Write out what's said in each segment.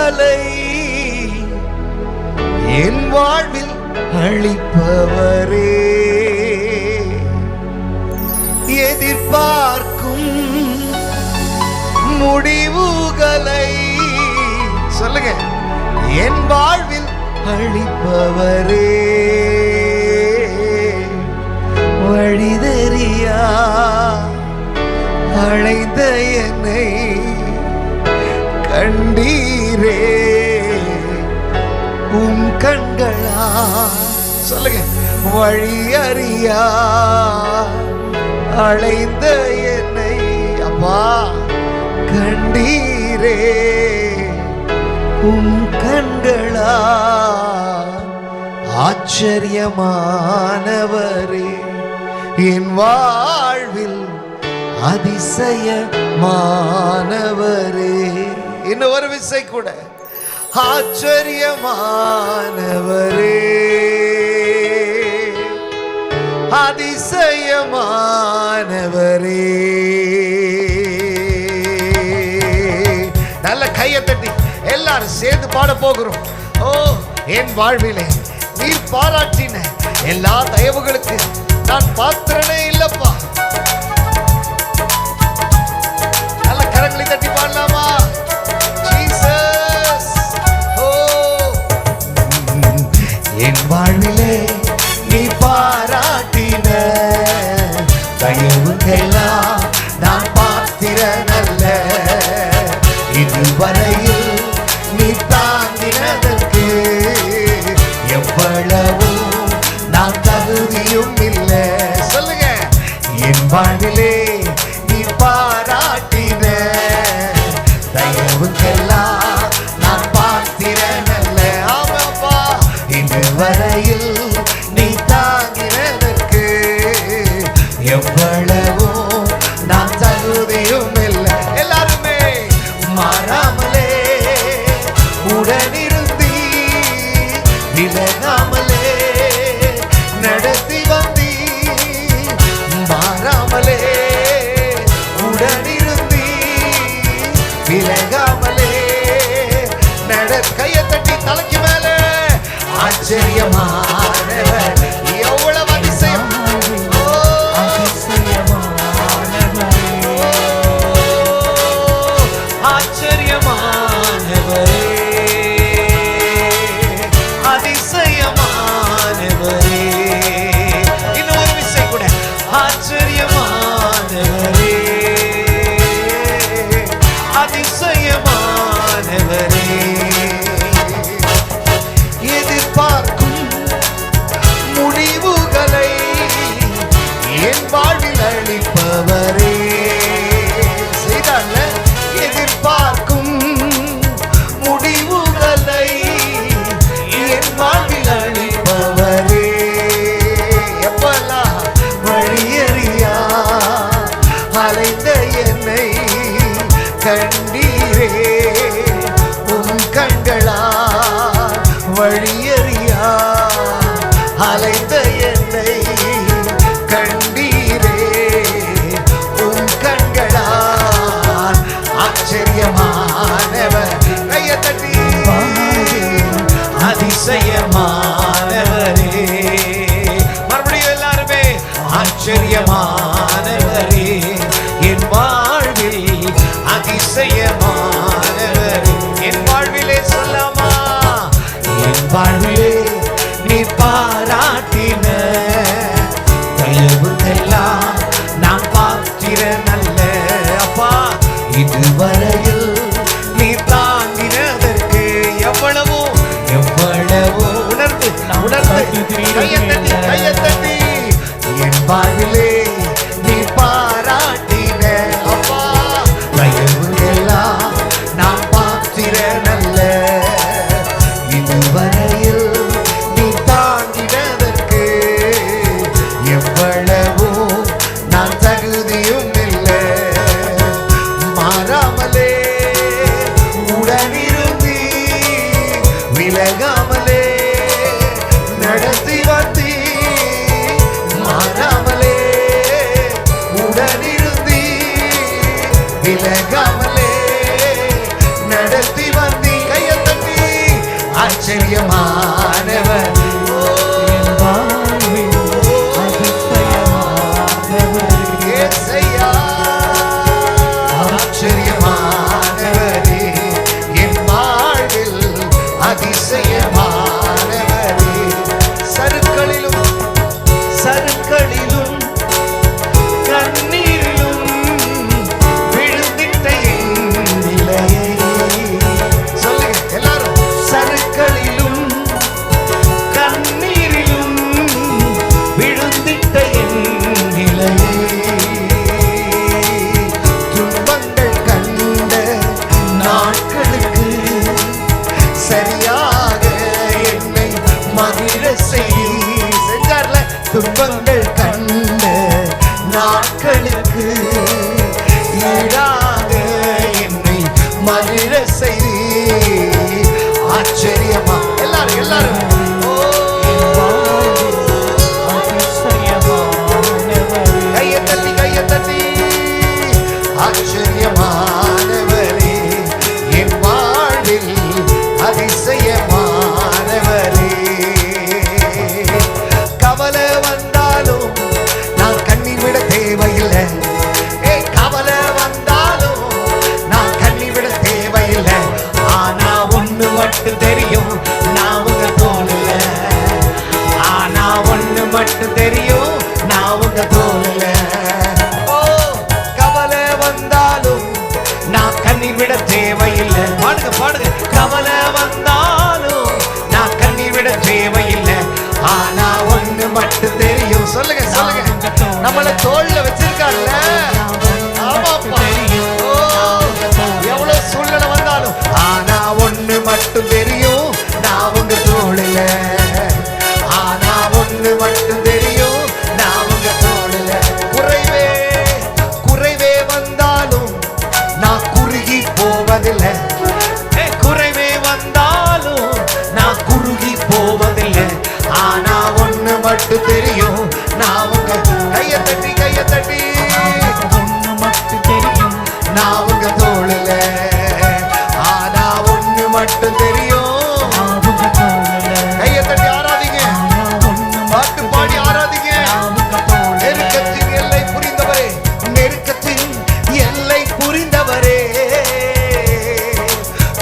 முடிவுகளை என் வாழ்வில் அளிப்பவரே, எதிர்பார்க்கும் முடிவுகளை சொல்லுங்க என் வாழ்வில் அளிப்பவரே, வழிதெரியா அழைத்த என்னை கண்டீரே, உம் கண்களா சொல்லுங்க வழி அறியா அழைந்த என்னை அப்பா கண்டீரே, உம் கண்களா ஆச்சரியமானவரே, என் வாழ்வில் அதிசயமானவரே. இன்னும் ஒரு விசை கூட ஆச்சரியமானவரே, அதிசயமானவரே. நல்ல கையை தட்டி எல்லாரும் சேர்ந்து பாட போகிறோம். ஓ என் வாழ்விலே நீர் பாராட்டின எல்லா தயவுகளுக்கு நான் பாத்திரனே இல்லப்பா. நல்ல கரங்களை தட்டி பாடலாமா? ஜீசஸ் ஓ என் வாழ்விலே நீ பாராட்டின தயவுக்கெல்லாம் நான் பாத்திரனல்ல, இதுவரையில் நீ தாங்கினதற்கு எவ்வளவும் நான் தகுதியும் இல்லை. சொல்லுங்க என் வாழ்விலே நீ பாராட்டின தயவுக்கெல்லாம் நான் பாத்திரனல்ல. ஆமாப்பா இதுவரையில் நீ தாங்கினதற்கு எவ்வளவும் நான் தகுதியும் இல்லை. எல்லாருமே மாறாமலே உடனிருந்தி விலகாமலே நடத்தி வந்தி, மாறாமலே உடனிருந்தி விலகாமலே கையை தட்டி தலைக்கு மேல ஆச்சரியமானவர் எவ்வளவு அதிசயம், ஆச்சரியமானவரே, அதிசயமானவரே. இன்னும் ஒரு விசை கூட ஆச்சரியமானவரே, அதிசயமானவரே. எதிர்பார்க்கும் முடிவுகளை என் வாழ்வில் அளிப்பவரே, செய்தால எதிர்பார்க்கும் முடிவுகளை என் வாழ்வில் அளிப்பவரே, எப்பெல்லாம் வழியறியா அலைந்த என்னை கண்டீரே, உம் கண்களா வழியறியா அலைந்த என்னை கண்டீரே, உம் கண்களா ஆச்சரியமானவர். கையை தட்டி அதிசயமானவரே, மறுபடியும் எல்லாருமே ஆச்சரியமானவரே, என் வாழ்வில் அதிசயமானவரே. என் வாழ்விலே சொல்லாமா? என் வாழ்விலே நீ பாராட்டின தயவுக்கெல்லாம் நான் பாத்திரனல்ல, அப்பா இதுவரையில் நீ தாங்கினதற்கு எவ்வளவும் எவ்வளவும் உணர்ந்து கையை தட்டி என் வாழ்விலே நீ பாராட்டின அப்பா தயவுக்கெல்லாம் நான் பாத்திரனல்ல, இதுவரையில் நீ தாங்கினதற்கு எவ்வளவும் நான் தகுதியும் இல்லை, மாறாமலே உடனிருந்தி விலகாமலே நடத்தி வந்தி, மாறாமலே உடனிருந்தி விலகாமலே நடத்தி வந்தி. கையை ஆச்சரியமானவர். ஏசையா ஆச்சரியமானவரே, என் வாழ்வில் அதிசயமானவரே. சறுக்களிலும் சறுக்களிலும் கண்ணீரிலும் விழுந்திட்ட என் நிலையை சொல்லுங்க எல்லாரும். சறுக்களிலும் கண்ணீரிலும் விழுந்திட்ட என் நிலையை, துன்பங்கள் கண்ட நாட்களுக்கு சரியாக என்னை மகிழ செஞ்சார்ல. துன்பங்கள் கண்ட நாட்களுக்கு ஈடாக என்னை மகிழ செய்தி. ஆச்சரியமா எல்லாரும் எல்லாரும் கையை தட்டி கையை தட்டி. ஆச்சரியமானவரே, என் வாழ்வில் அதிசயமானவரே. கவலை வந்தாலும் நான் கண்ணீர் விட தேவையில்லை. கவலை வந்தாலும் நான் கண்ணீர் விட தேவையில்லை. ஆனா ஒண்ணு மட்டும் தெரியும், நான் உங்க தோல்ல. ஆனா ஒண்ணு மட்டும் தெரியும், நான் உங்க தோல்ல. ஓ, கவலை வந்தாலும் நான் கண்ணீர் விட தேவையில்லை. பாடுங்க பாடுங்க. கவலை வந்தாலும் நான் கண்ணீர் விட தேவையில்லை. ஆனா ஒண்ணு மட்டும் தெரியும். சொல்லுங்க சொல்லுங்க. நம்மள தோல்ல வச்சிருக்காருல்ல. ஆமாப்பா. ஓ, எவ்வளவு சூழ்நிலை வந்தாலும் ஆனா ஒண்ணு மட்டும் தெரியும், நான் உங்க தோல்ல. ஆனா ஒண்ணு மட்டும் தெரியும், நான் உங்க தோல்ல. குறைவே குறைவே வந்தாலும் நான் குறுகி போவதில்லை. குறைவே வந்தாலும் நான் குறுகி போவதில்லை. ஆனா ஒண்ணு மட்டும் தெரியும், நான் உங்க கையை தட்டி கையை தட்டி. ஒண்ணு மட்டும் தெரியும், நான் உங்க தோளுல. ஆனா ஒண்ணு மட்டும் தெரியும், கையை தட்டி ஆராதிங்க. பாட்டு பாடி ஆராதிங்க. நெருக்கத்தின் எல்லை புரிந்தவரே, நெருக்கத்தின் எல்லை புரிந்தவரே,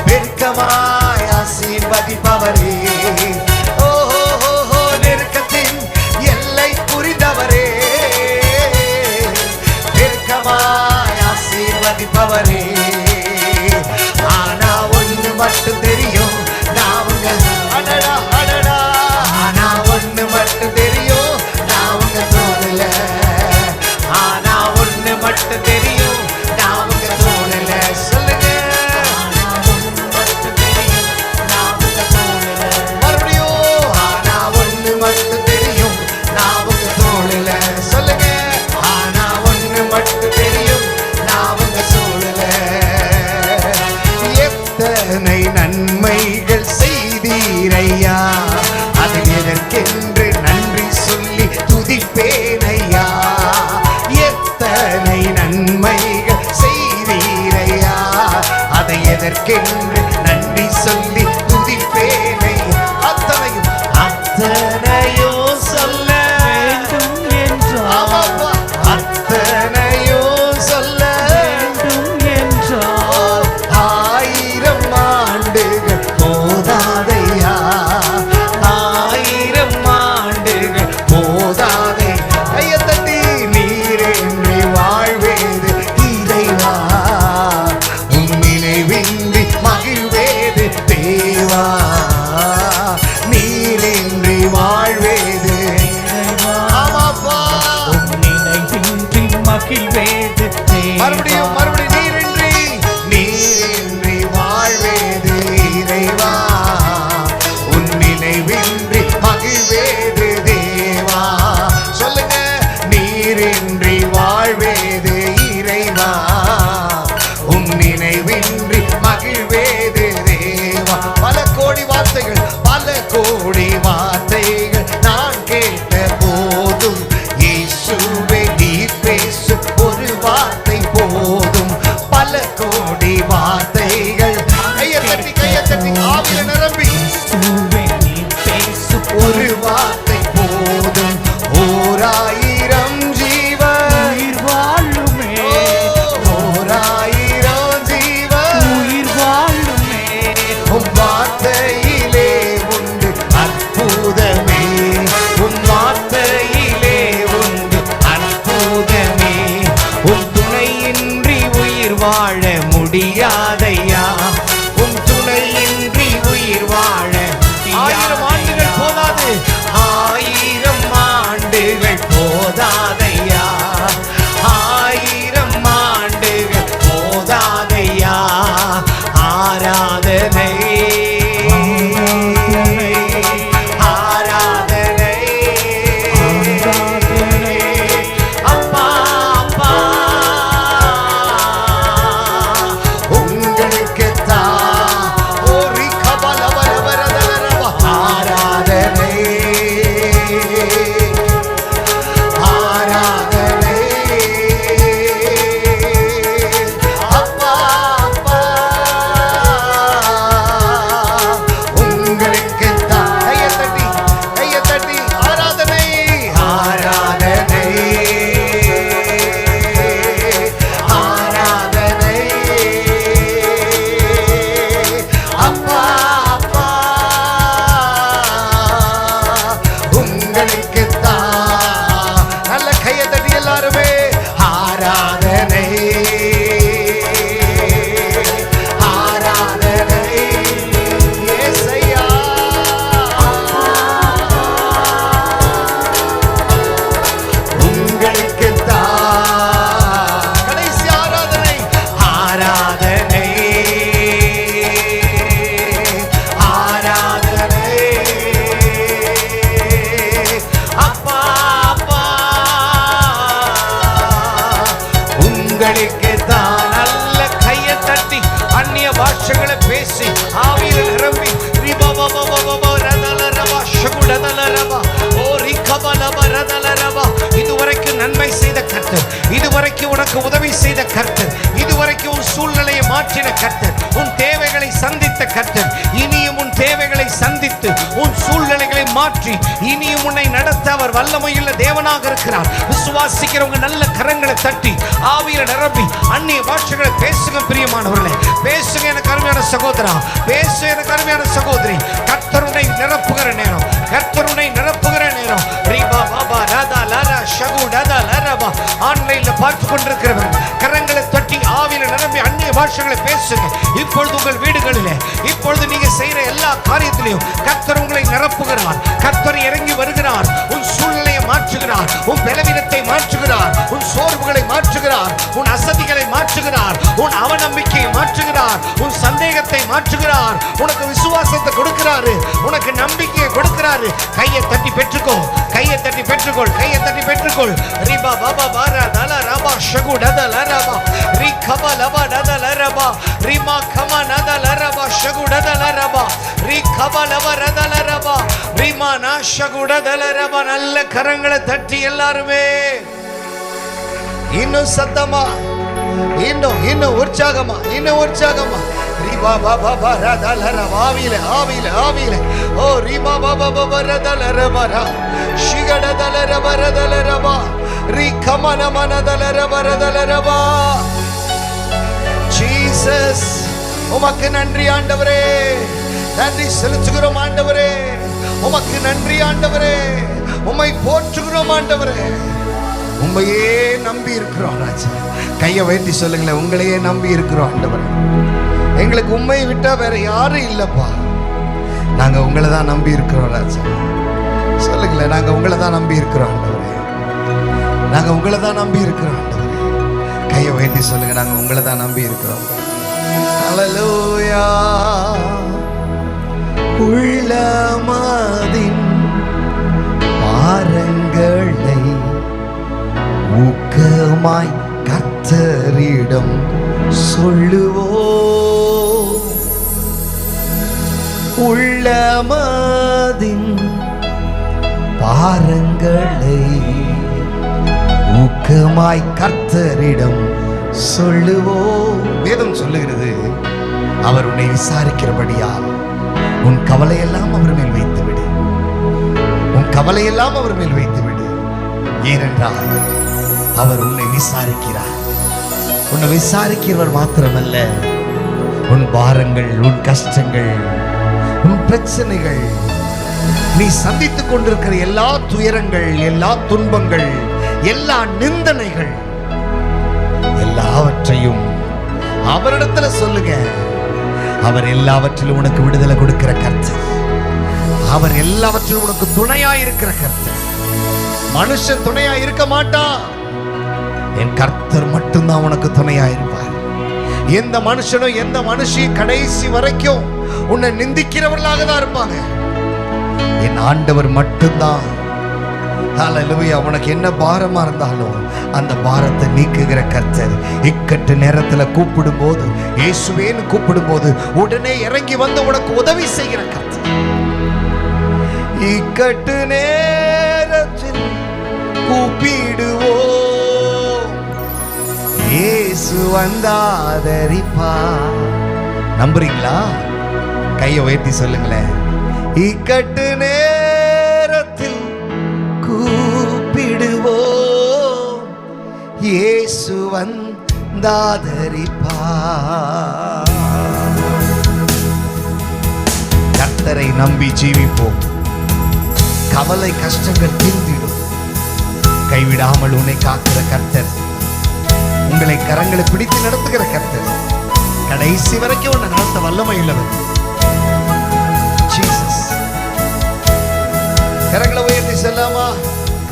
பெருக்கமாய் ஆசீர்வதிப்பவரே. நெருக்கத்தின் எல்லை புரிந்தவரே, பெருக்கமாய் ஆசீர்வதிப்பவரே. ஆனா ஒண்ணு மட்டும் தெரியும், நான் உங்க அடடா அடடா. ஆனா ஒண்ணு மட்டும் தெரியும், நான் உங்க தோல்ல. ஆனா ஒண்ணு மட்டும் தெரியும், நான் உங்க தோல்ல. சொல்லுங்க. மறுபடியும். ஆனா ஒண்ணு மட்டும் தெரியும், நான் உங்க தோல்ல. சொல்லுங்க. ஆனா ஒண்ணு மட்டும் தெரியும், நான் உங்க தோல்ல. எத்தனை நன்மைகள் செய்தீரையா, அது எதற்கென்று நன்றி சொல்லி துதிப்பேனையா. எத்தனை நன்மைகள் செய்தீரையா, அதை எதற்கென்று நன்றி சொல்லி துதிப்பேனை. அத்தனையும் அத்தனையும் சொல்ல வேண்டும் என்றார். அத்தனையும் சொல்ல வேண்டும் என்றார். 1000 ஆண்டுகள் போதாதையா, 1000 ஆண்டுகள் போதாதை. கையை தட்டி. நீரென்று வாழ்வேது இறைவா, உன் நினைவின்றி மகிழ்வேது தேவா. நீரென்று வாழ்வேது. ஆமாப்பா. உன் நினைவின்றி மகிழ்வேது தேவா. மறுபடியும் மறுபடியும். நீரின்றி நீரின்றி வாழ்வேது இறைவா, உன் நினைவின்றி மகிழ்வேது தேவா. சொல்லுங்க. நீரின்றி வாழ்வேது இறைவா, உன் நினைவின்றி மகிழ்வேது தேவா. பல கோடி வார்த்தைகள், பல கோடி வார்த்தைகள் நான் கேட்ட போதும், இயேசுவே நீர் பேசும் ஒரு வார்த்தை போதும். உங்களுக்கு தான். நல்ல கையை தட்டி அந்நிய பாஷைகளை பேசி ஆவியில் நிரம்பி இதுவரைக்கும் நன்மை செய்த கர்த்தர், இதுவரைக்கும் உனக்கு உதவி செய்த கர்த்தர், இதுவரைக்கும் உன் சூழ்நிலையை மாற்றின கர்த்தர், உன் தேவைகளை சந்தித்த கர்த்தர், இனியும் உன் தேவைகளை சந்தித்து உன் சூழ்நிலைகளை மாற்றி இனியும் உன்னை நடத்த அவர் வல்லமையுள்ள தேவனாக இருக்கிறார். விசுவாசிக்கிறவங்க நல்ல கரங்களை தட்டி ஆவியில நிரம்பி அந்நிய பாஷைகளை பேசுங்க. பிரியமானவர்களே, பேசுங்க. எனக்கு அருமையான சகோதரா, பேசு. எனக்கு அருமையான சகோதரி, கர்த்தருனை நிரப்புகிற நேரம், கர்த்தருனை நிரப்புகிற நேரம். ஆன்லைன்ல பார்த்து கொண்டிருக்கிறவர் கரங்களை தட்டி ஆவியில நிரம்பி அந்நிய பாஷைகளை பேசுங்க. இப்பொழுது உங்கள் வீடுகளிலே, இப்பொழுது நீங்க செய்யற எல்லா காரியத்திலையும் கர்த்தர் உங்களை நிரப்புகிறார். கர்த்தர் இறங்கி வருகிறார். உன் சூழ்நிலையை மாற்றுகிறார், உன் பலவீனத்தை மாற்றுகிறார், உன் சோர்வுகளை மாற்றுகிறார், உன் அசதிகளை மாற்றுகிறார், உன் அவநம்பிக்கையை மாற்றுகிறார், உன் சந்தேகத்தை மாற்றுகிறார், உனக்கு விசுவாசத்தை கொடுக்கிறாரு, உனக்கு நம்பிக்கையை கொடுக்கிறாரு. கையை தட்டி பெற்றுக்கோ, கையை தட்டி பெற்றுக்கொள், கையை தட்டி பெற்றுக்கொள். ரிபா பாபா பாரா தல ரபா ஷகு டதல ரபா ரி கபா லபா டதல ரபா ரிமா கமா நதல ரபா ஷகு டதல ரபா ரி கபா லபா ரதல ரபா ரிமா நா ஷகு டதல ரபா. நல்ல கரங்களை தட்டி எல்லாருமே இன்னும் சத்தமா, இன்னும் உற்சாகமா, இன்னும் உற்சாகமா. ரிபா பாபா பாரா தல ரபா ஆவியில ஆவியில ஆவியில ஓ ரிபா பாபா பாபா ரதல ரபா ஷிகட தல ரபா ரதல ரபா ரி கமன மனதல ரபா ரதல ரபா. ஜீசஸ், உமக்கு நன்றி ஆண்டவரே, நன்றி செலுத்துகிறோம் ஆண்டவரே, உமக்கு நன்றி ஆண்டவரே, உம்மை போற்றுகிறோம் ஆண்டவரே. உண்மையே நம்பி இருக்கிறோம் ராஜா. கையை வைத்து சொல்லுங்களேன், உங்களையே நம்பி இருக்கிறோம் ஆண்டவரே. எங்களுக்கு உண்மையை விட்டா வேற யாரும் இல்லப்பா. நாங்க உங்களை தான் நம்பி இருக்கிறோம் ராஜா. சொல்லுங்களேன், நாங்க உங்களை தான் நம்பி இருக்கிறோம் ஆண்டவரே. நாங்க உங்களை தான் நம்பி இருக்கிறோம் ஆண்டவரே. கையை வைத்து சொல்லுங்க, நாங்க உங்களை தான் நம்பி இருக்கிறோம். ஹல்லேலூயா. உள்ளமதின் பாரங்களை ஊக்கமாய் கர்த்தரிடம் சொல்லுவோம். உள்ளமதின் பாரங்களை ஊக்கமாய் கர்த்தரிடம் சொல்லுவோம். வேதம் சொல்லுகிறது, அவர் உன்னை விசாரிக்கிறபடியால் உன் கவலையெல்லாம் அவர் மேல் வைத்து விடு, உன் கவலையெல்லாம் அவர் மேல் வைத்து விடு. ஏனென்றால் அவர் உன்னை விசாரிக்கிறார். உன்னை விசாரிக்கிறவர் மாத்திரமல்ல, உன் பாரங்கள், உன் கஷ்டங்கள், உன் பிரச்சனைகள், நீ சந்தித்துக் கொண்டிருக்கிற எல்லா துயரங்கள், எல்லா துன்பங்கள், எல்லா நிந்தனைகள் எல்லாவற்றையும் அவரிடத்துல சொல்லுங்க. அவர் எல்லாவற்றிலும் உனக்கு விடுதலை கொடுக்கிற கர்த்தர். அவர் எல்லாவற்றிலும் உனக்கு துணையா இருக்கிற கர்த்தர். மனுஷன் துணையா இருக்க மாட்டான். என் கர்த்தர் மட்டும்தான் உனக்கு துணையா இருப்பார். எந்த மனுஷனும் எந்த மனுஷியும் கடைசி வரைக்கும் உன்னை நிந்திக்கிறவர்களாக தான் இருப்பாங்க. என் ஆண்டவர் மட்டும்தான். ஹல்லேலூயா. உனக்கு என்ன பாரமா இருந்தாலும் அந்த பாரத்தை நீக்குகிற கர்த்தர். இக்கட்டு நேரத்துல கூப்பிடும் போது, இயேசுவேன்னு கூப்பிடும் போது உடனே இறங்கி வந்து உனக்கு உதவி செய்கிற கர்த்தர். இக்கட்டு நேரத்தில் கூப்பிடுவோம், இயேசு வந்தாதரிப்பா. நம்புறீங்களா? கையை உயர்த்தி சொல்லுங்களேன். இக்கட்டு நேரத்தில் கூப்பிடுவோம், இயேசு வந்தாதரிப்பா. கர்த்தரை நம்பி ஜீவிப்போம். கவலை கஷ்டங்கள் தீர்ந்திடும். கைவிடாமல் உன்னை காக்கிற கர்த்தர், உங்களை கரங்களை பிடித்து நடத்துகிற கர்த்தர், கடைசி வரைக்கும் உன்னை நடத்த வல்லமை உள்ளவர். ஜீசஸ். கரங்களை உயர்த்தி செல்லாமா?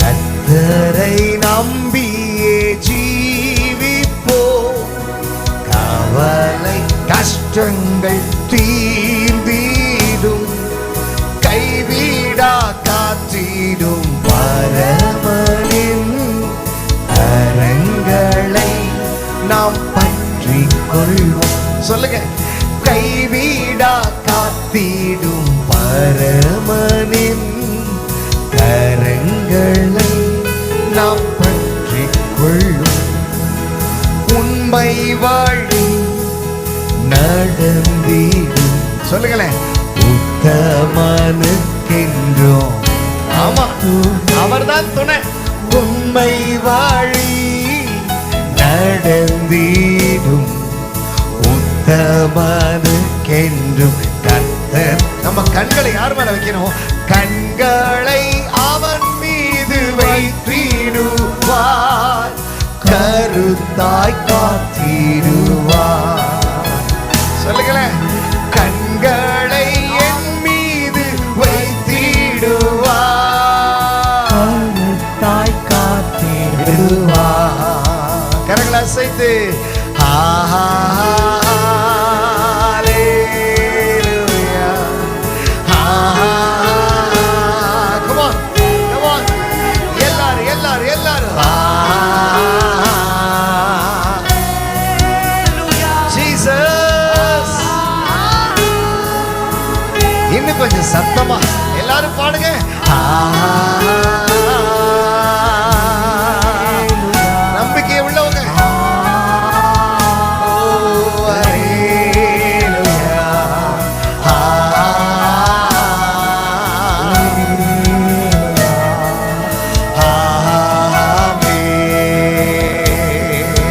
கர்த்தரை நம்பியே ஜீவிப்போம், கவலை கஷ்டங்கள் தீர்ந்திடும், கைவிடா காத்திடும் பரமனின் கரங்களை உம்மை வழி நடந்திடும். சொல்லுங்களேன். உத்தமனுக்கென்றோம். ஆமா, அவர்தான் துணை. உம்மை வழி நடந்திடும் உத்தமனுக்கென்றும் கர்த்தர். நம்ம கண்களை யார் மேல வைக்கணும்? கண்களை அவன் மீது வைத்திடுவார், கருத்தாய் காத்திடுவார். சொல்லுங்களேன். கண்களை என் மீது வைத்திடுவார், கருத்தாய் காத்திடுவார். கரங்களை அசைத்து இன்னும் கொஞ்சம் சத்தமா எல்லாரும் பாடுங்க. நம்பிக்கை உள்ளவங்க.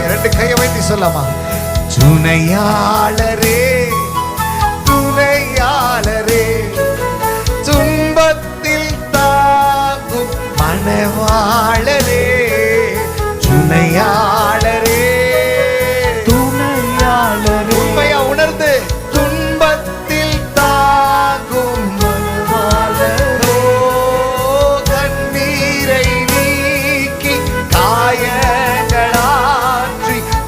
ரெண்டு கையை வைத்து சொல்லாமா? துணையாளரே, துணையாளரே, துன்பத்தில் தாங்கும் மனவாளரே, துணையாளரே, துணையாளரே. உண்மையா உணர்ந்து துன்பத்தில் தாங்கும் மனவாளரே, கண்ணீரை நீக்கி காயங்களாற்றி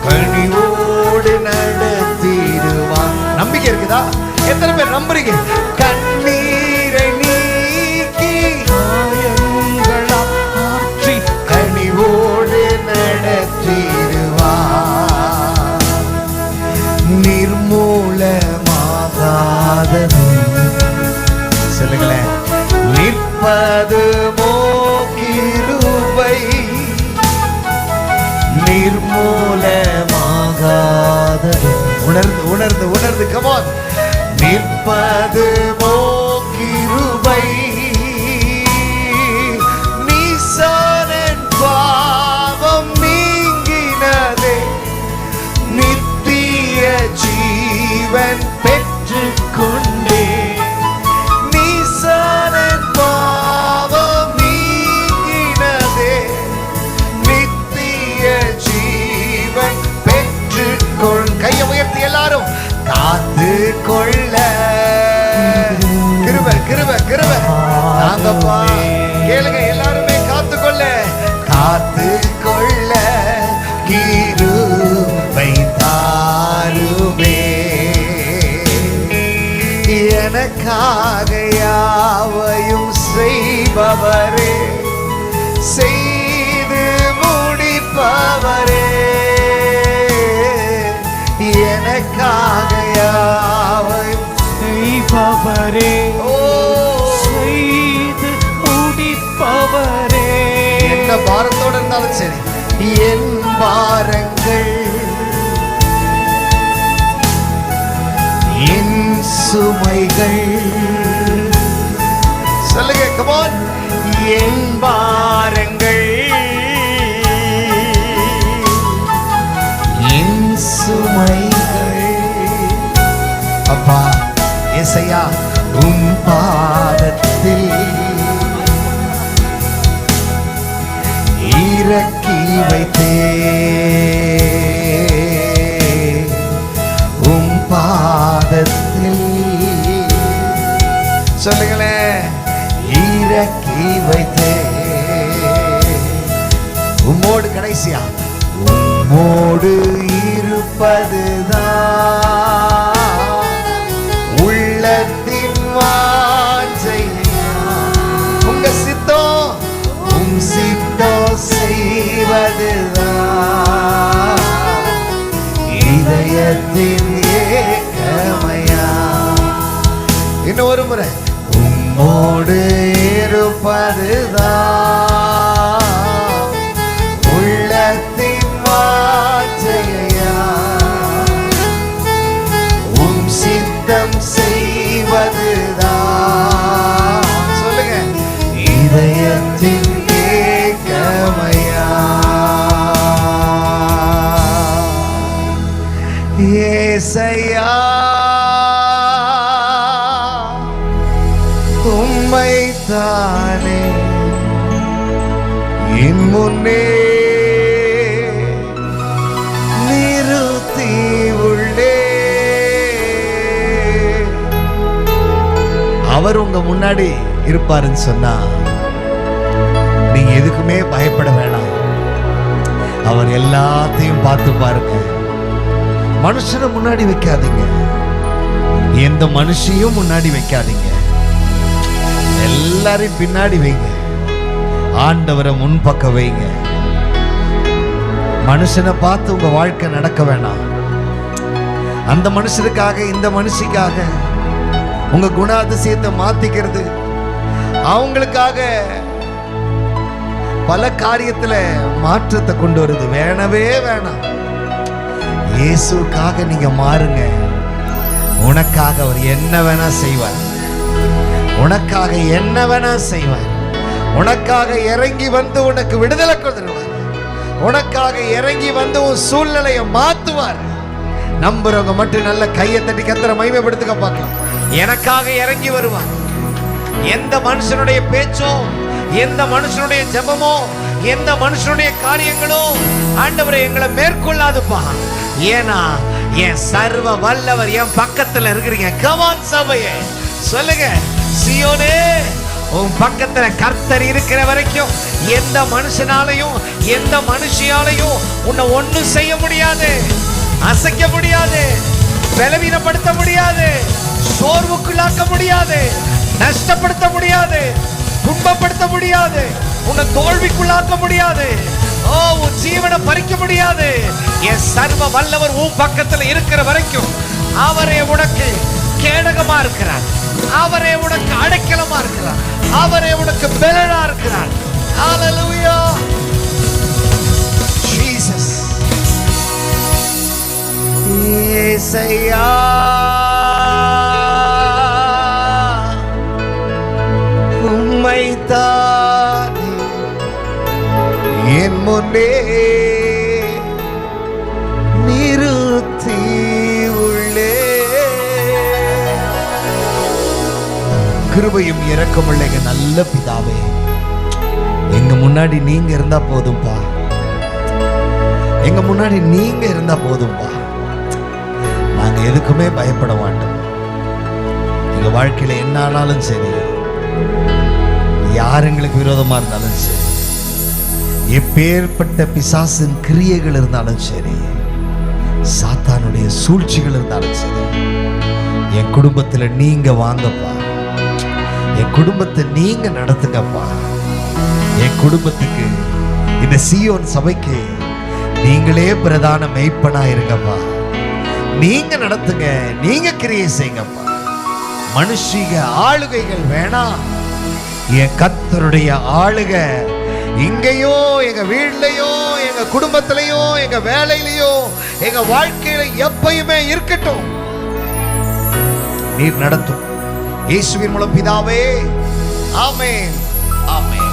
கனிவோடு நடத்திடுவான். நம்பிக்கை இருக்குதா? எத்தனை பேர் நம்புறீங்க? கண்ணீரை நீக்கி காயங்களாற்றி கனிவோடு நடத்திடுவார். நிர்மூலமாகாதது சொல்லுங்களேன். நிற்பது கிருபை, நிர்மூலமாகாதது. உணர்ந்து உணர்ந்து உணர்ந்து கமான். நிற்பது கிருபை, நீசானன் பாவம் நீங்கினதே, நித்திய ஜீவன் பெற்றுக்கொண்டே. நீசானன் பாவம் நீங்கினதே, நித்திய ஜீவன் பெற்றுக்கொள். கையை உயர்த்தி எல்லாரும். காத்து கொள்ள கிருபை கிருபை கிருபை நாங்கப்பா. கேளுங்க எல்லாருமே. காத்து கொள்ள, காத்து கொள்ள கிருபை தாருமே. எனக்காக யாவையும் செய்பவரே, செய்து முடிப்பவரே, எனக்காக யாவையும் செய்பவரே, செய்து முடிப்பவரே. என்ன பாரத்தோடு இருந்தாலும் சரி, என் பாரங்கள் என் சுமைகள். சொல்லுங்க கமான். என் பாரங்கள் என் சுமைகள். அப்பா ஏசையா, உம் பாதத்தில் இறக்கி வைத்தே, உம் பாதத்தில். சொல்லுங்களேன். இறக்கி வைத்தே. உம்மோடு கடைசியா உம்மோடு இருப்பதுதான் உள்ளத்தின் வாஞ்சை. உங்க சித்தம், உம் சித்தம் செய்வதுதான் இதயத்தின் ஏக்கமையா. இன்னும் ஒரு முறை. உம்மோடு இருப்பதுதான் உள்ளத்தின் வாஞ்சையா. ஏசையா உம்மைத்தானே என் முன்னே நிறுத்தி உள்ளே. அவர் உங்க முன்னாடி இருப்பாருன்னு சொன்னா நீங்க எதுக்குமே பயப்பட வேணாம். அவர் எல்லாத்தையும் பார்த்து பாருங்க. மனுஷனை முன்னாடி வைக்காதீங்க, எந்த மனுஷையும் முன்னாடி வைக்காதீங்க, எல்லாரையும் பின்னாடி வைங்க. ஆண்டவரை முன்பக்கம் வைங்க. மனுஷனை பார்த்து உங்க வாழ்க்கை நடக்க வேணாம். அந்த மனுஷனுக்காக இந்த மனுஷிக்காக உங்க குணாதிசயத்தை மாத்திக்கிறது, அவங்களுக்காக பல காரியத்துல மாற்றத்தை கொண்டு வருது வேணவே வேணாம். இயேசுக்காக நீங்க மாறுங்க. உனக்காக அவர் என்ன வேணா செய்வார். உனக்காக என்ன வேணா செய்வார். உனக்காக இறங்கி வந்து உனக்கு விடுதலை கொடுத்துருவார். உனக்காக இறங்கி வந்து உன் சூழ்நிலையை மாத்துவார். நம்புறவங்க மட்டும் நல்ல கையை தட்டி கர்த்தரை மகிமைப்படுத்துக பார்க்கலாம். எனக்காக இறங்கி வருவார். எந்த மனுஷனுடைய பேச்சோ, எந்த மனுஷனுடைய ஜெபமோ, எந்த மனுஷனுடைய காரியங்களோ ஆண்டவரை எங்களை மேற்கொள்ளாதுப்பா. ஏன்னா என் சர்வ வல்லவர் என் பக்கத்துல இருக்கிறீங்க. கமான் சபையே சொல்லுங்க, சியோனே உன் பக்கத்துல கர்த்தர் இருக்கிற வரைக்கும் எந்த மனுஷனாலையும் எந்த மனுஷியாலையும் உன்னை ஒண்ணும் செய்ய முடியாது, அசைக்க முடியாது, பலவீனப்படுத்த முடியாது, சோர்வுக்குள்ளாக்க முடியாது, நஷ்டப்படுத்த முடியாது, துன்பப்படுத்த முடியாது, உன்னை தோல்விக்குள்ளாக்க முடியாது, உன் ஜீவனை பறிக்க முடியாது. என் சர்வ வல்லவர் உன் பக்கத்துல இருக்கிற வரைக்கும் அவரே உனக்கு கேடகமா இருக்கிறார். அவரே உனக்கு அடைக்கலமா இருக்கிறார். அவரே உனக்கு பலனா இருக்கிறார். ஹல்லேலூயா ஜீசஸ். ஏசையா உம்மைத்தானே என் முன்னே நிறுத்தி உள்ளே. கிருபையும் இரக்கமுள்ள எங்க நல்ல பிதாவே, எங்க முன்னாடி நீங்க இருந்தா போதும்பா. எங்க முன்னாடி நீங்க இருந்தா போதும்பா. நாங்க எதுக்குமே பயப்பட மாட்டோம். எங்க வாழ்க்கையில என்ன ஆனாலும் சரி, யார் எங்களுக்கு விரோதமா இருந்தாலும் சரி, எப்பேற்பட்ட பிசாசின் கிரியைகள் இருந்தாலும் சரி, சாத்தானுடைய சூழ்ச்சிகள் இருந்தாலும் சரி, என் குடும்பத்துல நீங்க வாங்கப்பா. என் குடும்பத்தை நீங்க நடத்துங்கப்பா. என் குடும்பத்துக்கு, இந்த சீயோன் சபைக்கு நீங்களே பிரதான மெய்ப்பனா இருங்கப்பா. நீங்க நடத்துங்க, நீங்க கிரியை செய்யுங்கப்பா. மனுஷிக ஆளுகைகள் வேணாம். என் கர்த்தருடைய ஆளுகை இங்கேயோ, எங்க வீட்லயோ, எங்க குடும்பத்திலையோ, எங்க வேலையிலையோ, எங்க வாழ்க்கையில எப்பயுமே இருக்கட்டும். நீர் நடத்தும். இயேசுவின் மூலம் பிதாவே, ஆமென், ஆமென்.